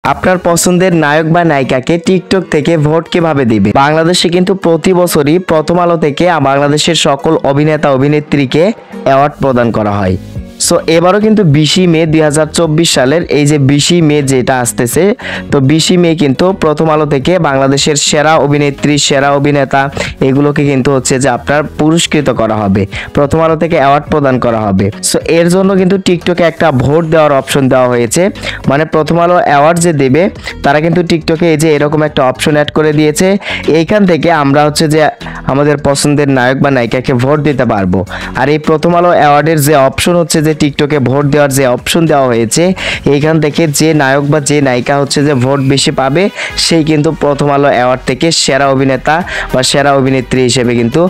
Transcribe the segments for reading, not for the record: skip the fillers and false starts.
আপনার পছন্দের নায়ক বা নায়িকাকে টিকটক থেকে ভোট কিভাবে দিবে? বাংলাদেশে কিন্তু প্রতি বছরই প্রথম আলো থেকে বাংলাদেশের সকল অভিনেতা অভিনেত্রীকে অ্যাওয়ার্ড প্রদান করা হয়। সো এবারও কিন্তু 20 মে 2024 সালের এই যে 20 মে যেটা আসতেছে, তো 20 মে কিন্তু প্রথম আলো থেকে বাংলাদেশের সেরা অভিনেত্রী সেরা অভিনেতা এগুলোকে কিন্তু হচ্ছে যে আপনার পুরস্কৃত করা হবে, প্রথম আলো থেকে অ্যাওয়ার্ড প্রদান করা হবে। সো এর জন্য কিন্তু টিকটকে একটা ভোট দেওয়ার অপশন দেওয়া হয়েছে, মানে প্রথম আলো অ্যাওয়ার্ড যে দেবে তারা কিন্তু টিকটকে এই যে এরকম একটা অপশন অ্যাড করে দিয়েছে। এইখান থেকে আমরা হচ্ছে যে আমাদের পছন্দের নায়ক বা নায়িকাকে ভোট দিতে পারবো। আর এই প্রথম আলো অ্যাওয়ার্ডের যে অপশন হচ্ছে যে টিকটকে ভোট দেওয়ার যে অপশন দেওয়া হয়েছে, এইখান থেকে যে নায়ক বা যে নায়িকা হচ্ছে যে ভোট বেশি পাবে সেই কিন্তু প্রথম আলো অ্যাওয়ার্ড থেকে সেরা অভিনেতা বা সেরা অভিনেত্রী হিসেবে কিন্তু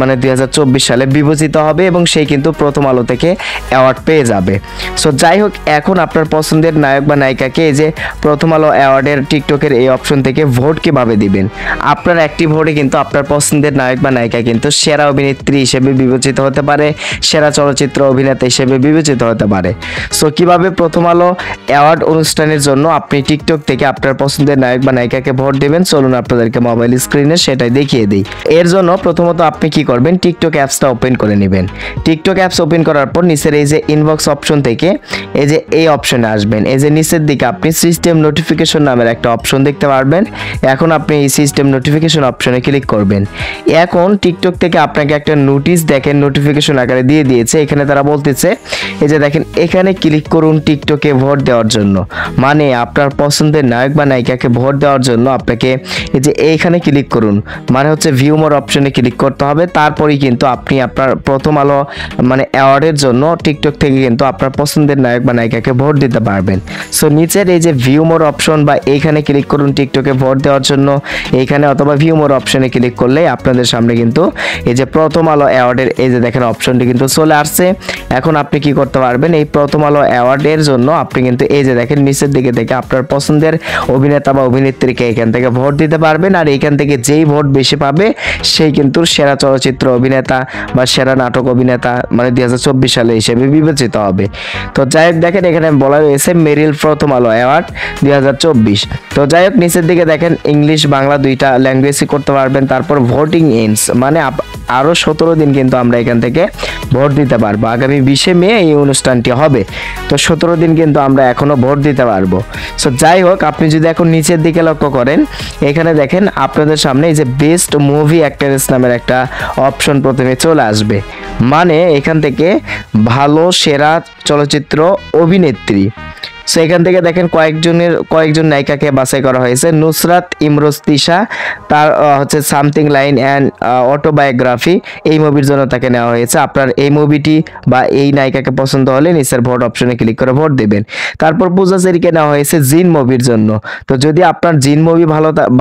মানে 2024 সালে বিবেচিত হবে এবং সেই কিন্তু প্রথম আলো থেকে অ্যাওয়ার্ড পেয়ে যাবে। সো যাই হোক, এখন আপনার পছন্দের নায়ক বা নায়িকাকে এই যে প্রথম আলো অ্যাওয়ার্ডের টিকটকের এই অপশন থেকে ভোট কিভাবে দিবেন? আপনার একটি ভোটে কিন্তু আপনার পছন্দের নায়ক বা নায়িকা কিন্তু সেরা অভিনেত্রী হিসেবে বিবেচিত হতে পারে, সেরা চলচ্চিত্র অভিনেতা হিসেবে বিবেচিত হতে পারে। সো কিভাবে প্রথম আলো অ্যাওয়ার্ড অনুষ্ঠানের জন্য আপনি টিকটক থেকে আপনার পছন্দের নায়ক বা নায়িকাকে ভোট দেবেন, চলুন আপনাদেরকে মোবাইল স্ক্রিনে সেটাই দেখিয়ে দিই। এর জন্য প্রথমত আপনি কি করবেন, টিকটক অ্যাপসটা ওপেন করে নেবেন। টিকটক অ্যাপস ওপেন করার পর নিচের এই যে ইনবক্স অপশন থেকে এই যে এই অপশনে আসবেন। এই যে নিচের দিকে আপনি সিস্টেম নোটিফিকেশন নামের একটা অপশন দেখতে পারবেন। এখন আপনি এই সিস্টেম নোটিফিকেশন অপশনে ক্লিক করবেন। এখন টিকটক থেকে আপনাকে একটা নোটিশ দেখেন নোটিফিকেশন আকারে দিয়ে দিয়েছে। এখানে তারা বলতেছে এই যে দেখেন এখানে ক্লিক করুন টিকটকে ভোট দেওয়ার জন্য, মানে আপনার পছন্দের নায়ক বা নায়িকাকে ভোট দেওয়ার জন্য আপনাকে এই যে এইখানে ক্লিক করুন, মানে হচ্ছে ভিউ মোর অপশনে ক্লিক করতে হবে। তারপরেই কিন্তু আপনি আপনার প্রথম আলো মানে অ্যাওয়ার্ডের জন্য টিকটক থেকে কিন্তু আপনার পছন্দের নায়ক বা নায়িকাকে ভোট দিতে পারবেন। সো নিচের এই যে ভিউ মোর অপশন বা এইখানে ক্লিক করুন টিকটকে ভোট দেওয়ার জন্য, এইখানে অথবা ভিউ মোর অপশনে ক্লিক করলে আপনাদের সামনে কিন্তু এই যে প্রথম আলো অ্যাওয়ার্ডের এই যে দেখেন অপশনটি কিন্তু চলে আসছে। এখন আপনি কি করতে পারবেন, এই প্রথম আলো অ্যাওয়ার্ডের জন্য আপনি কিন্তু এই যে দেখেন নিচের দিকে থেকে আপনার পছন্দের অভিনেতা বা অভিনেত্রীকে এখান থেকে ভোট দিতে পারবেন। আর এইখান থেকে যেই ভোট বেশি পাবে সেই কিন্তু সেরা চলচ্চিত্র অভিনেতা বা সেরা নাটক অভিনেতা মানে 2024 সালে হিসেবে বিবেচিত হবে। তো যাই হোক, দেখেন এখানে বলা রয়েছে মেরিল প্রথম আলো অ্যাওয়ার্ড 2024। তো যাই হোক, নিচের দিকে দেখেন ইংলিশ বাংলা দুইটা ল্যাঙ্গুয়েজই করতে পারবেন। তারপর ভোটিং এন্ডস মানে আরো 17 দিন কিন্তু আমরা এখান থেকে ভোট দিতে পারবো। আগামী 20 মে এই অনুষ্ঠানটি হবে, তো 17 দিন কিন্তু আমরা এখনো ভোট দিতে পারবো। সো যাই হোক, আপনি যদি এখন নিচের দিকে লক্ষ্য করেন, এখানে দেখেন আপনাদের সামনে এই যে বেস্ট মুভি অ্যাক্টরেস নামের একটা অপশন প্রথমে চলে আসবে, মানে এখান থেকে ভালো সেরা চলচ্চিত্র অভিনেত্রী। সো এখান থেকে দেখেন কয়েকজন নায়িকাকে বাছাই করা হয়েছে। নুসরাত ইমরোজ তিশা, তার হচ্ছে সামথিং লাইন অ্যান্ড অটোবায়োগ্রাফি, এই মুভির জন্য তাকে নেওয়া হয়েছে। আপনার এই মুভিটি বা এই নায়িকাকে পছন্দ হলে নিচের ভোট অপশনে ক্লিক করে ভোট দেবেন। তারপর পূজা চেরিকে নেওয়া হয়েছে জিন মুভির জন্য। তো যদি আপনার জিন মুভি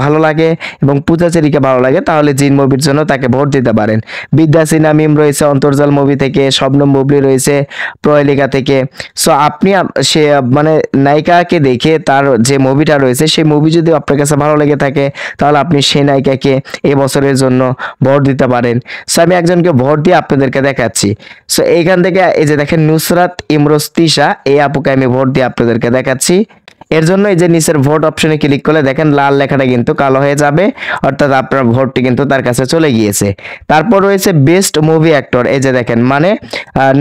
ভালো লাগে এবং পূজা চেরিকে ভালো লাগে তাহলে জিন মুভির জন্য তাকে ভোট দিতে পারেন। বিদ্যা সিনহা মিম রয়েছে অন্তর্জাল মুভি থেকে, শবনম বুবলি রয়েছে প্রহেলিকা থেকে। সো আপনি সে মানে নায়িকাকে দেখে তার যে মুভিটা রয়েছে সেই মুভি যদি আপনার কাছে ভালো লেগে থাকে তাহলে আপনি সেই নায়িকাকে এই বছরের জন্য ভোট দিতে পারেন। সো আমি একজনকে ভোট দিয়ে আপনাদেরকে দেখাচ্ছি। সো এইখান থেকে এই যে দেখেন নুসরাত ইমরোজ তিশা, এই আপুকে আমি ভোট দিয়ে আপনাদেরকে দেখাচ্ছি। এর জন্য এই যে নিচের ভোট অপশনে ক্লিক করলে দেখেন লাল লেখাটা কিন্তু কালো হয়ে যাবে, অর্থাৎ আপনার ভোটটি কিন্তু তার কাছে চলে গিয়েছে। তারপর রয়েছে বেস্ট মুভি অ্যাক্টর, এই যে দেখেন মানে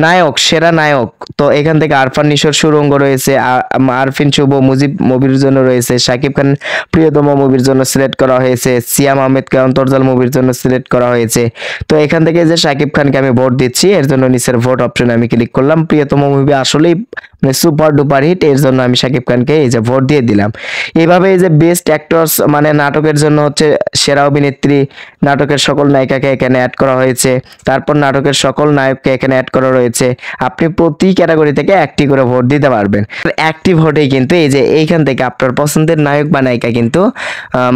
নায়ক সেরা নায়ক। তো এখান থেকে আরফান নিশোর সুরঙ্গ রয়েছে, আরফিন শুভ মুজিব মুভির জন্য রয়েছে, শাকিব খান প্রিয়তম মুভির জন্য সিলেক্ট করা হয়েছে, সিয়াম আহমেদকে অন্তর্জাল মুভির জন্য সিলেক্ট করা হয়েছে। তো এখান থেকে যে শাকিব খানকে আমি ভোট দিচ্ছি, এর জন্য নিচের ভোট অপশনে আমি ক্লিক করলাম। প্রিয়তম মুভি আসলেই মানে সুপার ডুপার হিট, এর জন্য আমি শাকিব খানকে এই যে ভোট দিয়ে দিলাম। এইভাবে এই যে বেস্ট অ্যাক্টরস মানে নাটকের জন্য হচ্ছে সেরা অভিনেত্রী, নাটকের সকল নায়িকাকে এখানে অ্যাড করা হয়েছে। তারপর নাটকের সকল নায়ককে এখানে অ্যাড করা রয়েছে। আপনি প্রতি ক্যাটাগরি থেকে একটি করে ভোট দিতে পারবেন। একটি ভোটেই কিন্তু এই যে এইখান থেকে আপনার পছন্দের নায়ক বা নায়িকা কিন্তু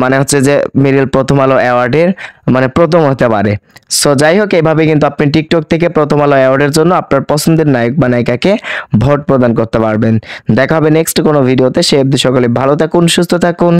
মানে হচ্ছে যে মেরিল প্রথম আলো অ্যাওয়ার্ডের মানে প্রথম হতে পারে। সো যাই হোক, এভাবে কিন্তু আপনি টিকটক থেকে প্রথম আলো অ্যাওয়ার্ডের জন্য আপনার পছন্দের নায়ক বা নায়িকাকে ভোট প্রদান করতে পারবেন। দেখা হবে নেক্সট কোনো ভিডিওতে। সে অবধি সকলে ভালো থাকুন, সুস্থ থাকুন।